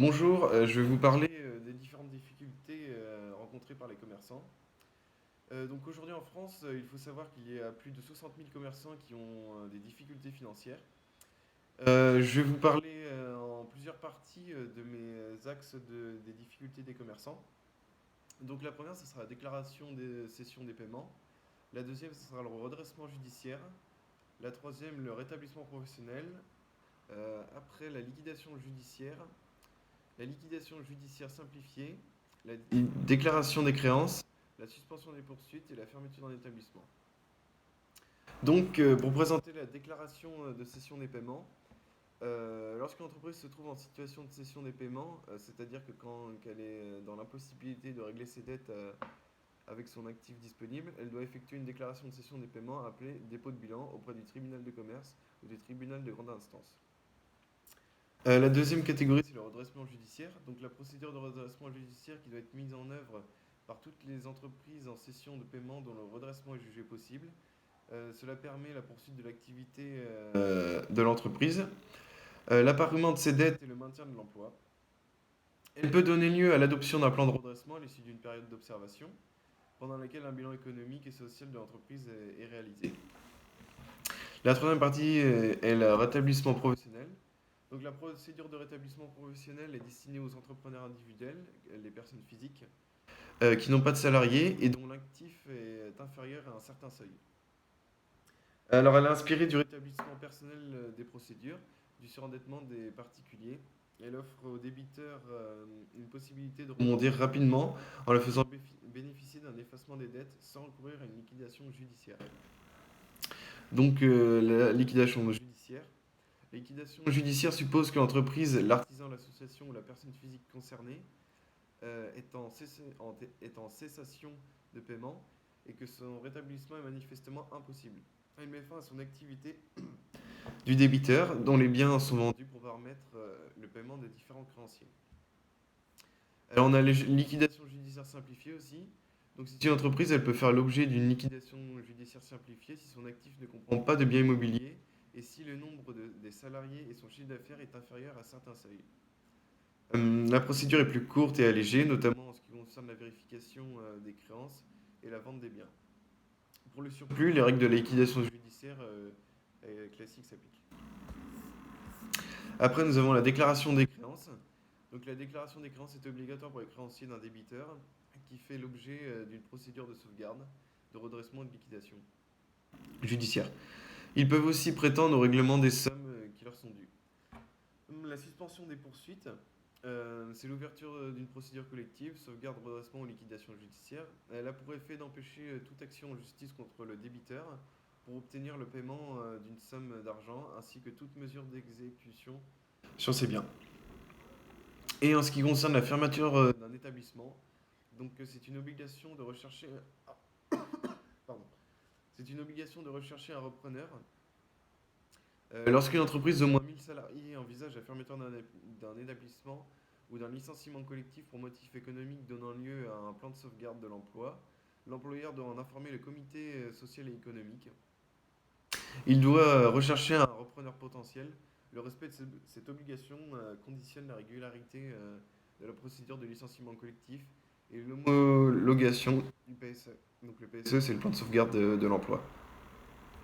Bonjour, je vais vous parler des différentes difficultés rencontrées par les commerçants. Donc aujourd'hui en France, il faut savoir qu'il y a plus de 60 000 commerçants qui ont des difficultés financières. Je vais vous parler en plusieurs parties de mes axes des difficultés des commerçants. Donc la première, ce sera la déclaration des cessions des paiements. La deuxième, ce sera le redressement judiciaire. La troisième, le rétablissement professionnel. Après, la liquidation judiciaire. La liquidation judiciaire simplifiée, la déclaration des créances, la suspension des poursuites et la fermeture d'un établissement. Donc, pour présenter la déclaration de cession des paiements, lorsqu'une entreprise se trouve en situation de cession des paiements, c'est-à-dire que quand elle est dans l'impossibilité de régler ses dettes avec son actif disponible, elle doit effectuer une déclaration de cession des paiements appelée dépôt de bilan auprès du tribunal de commerce ou du tribunal de grande instance. La deuxième catégorie, c'est le redressement judiciaire. Donc la procédure de redressement judiciaire qui doit être mise en œuvre par toutes les entreprises en cession de paiement dont le redressement est jugé possible. Cela permet la poursuite de l'activité de l'entreprise, l'apparuement de ses dettes et le maintien de l'emploi. Elle peut donner lieu à l'adoption d'un plan de redressement à l'issue d'une période d'observation, pendant laquelle un bilan économique et social de l'entreprise est réalisé. La troisième partie est le rétablissement professionnel. Donc la procédure de rétablissement professionnel est destinée aux entrepreneurs individuels, les personnes physiques, qui n'ont pas de salariés et dont l'actif est inférieur à un certain seuil. Alors elle a inspiré du rétablissement personnel des procédures, du surendettement des particuliers. Elle offre aux débiteurs une possibilité de rebondir rapidement en leur faisant bénéficier d'un effacement des dettes sans recourir à une liquidation judiciaire. Donc la liquidation judiciaire. La liquidation judiciaire suppose que l'entreprise, l'artisan, l'association ou la personne physique concernée est en cessation de paiement et que son rétablissement est manifestement impossible. Elle met fin à son activité du débiteur dont les biens sont vendus pour permettre le paiement des différents créanciers. Alors on a la liquidation judiciaire simplifiée aussi. Donc si une entreprise, elle peut faire l'objet d'une liquidation judiciaire simplifiée si son actif ne comprend pas de biens immobiliers et si le nombre des salariés et son chiffre d'affaires est inférieur à certains seuils. La procédure est plus courte et allégée, notamment en ce qui concerne la vérification des créances et la vente des biens. Pour le surplus, les règles de la liquidation judiciaire classiques s'appliquent. Après, nous avons la déclaration des créances. Donc la déclaration des créances est obligatoire pour les créanciers d'un débiteur qui fait l'objet d'une procédure de sauvegarde, de redressement et de liquidation judiciaire. Ils peuvent aussi prétendre au règlement des sommes qui leur sont dues. La suspension des poursuites, c'est l'ouverture d'une procédure collective, sauvegarde, redressement ou liquidation judiciaire. Elle a pour effet d'empêcher toute action en justice contre le débiteur pour obtenir le paiement d'une somme d'argent ainsi que toute mesure d'exécution sur ses biens. Et en ce qui concerne la fermeture d'un établissement, donc c'est une obligation de rechercher pardon, c'est une obligation de rechercher un repreneur. Lorsqu'une entreprise d'au moins 1000 salariés envisage la fermeture d'un établissement ou d'un licenciement collectif pour motif économique donnant lieu à un plan de sauvegarde de l'emploi, l'employeur doit en informer le comité social et économique. Il doit rechercher un repreneur potentiel. Le respect de cette obligation conditionne la régularité de la procédure de licenciement collectif et l'homologation du PSE. Donc le PSE, c'est le plan de sauvegarde de l'emploi.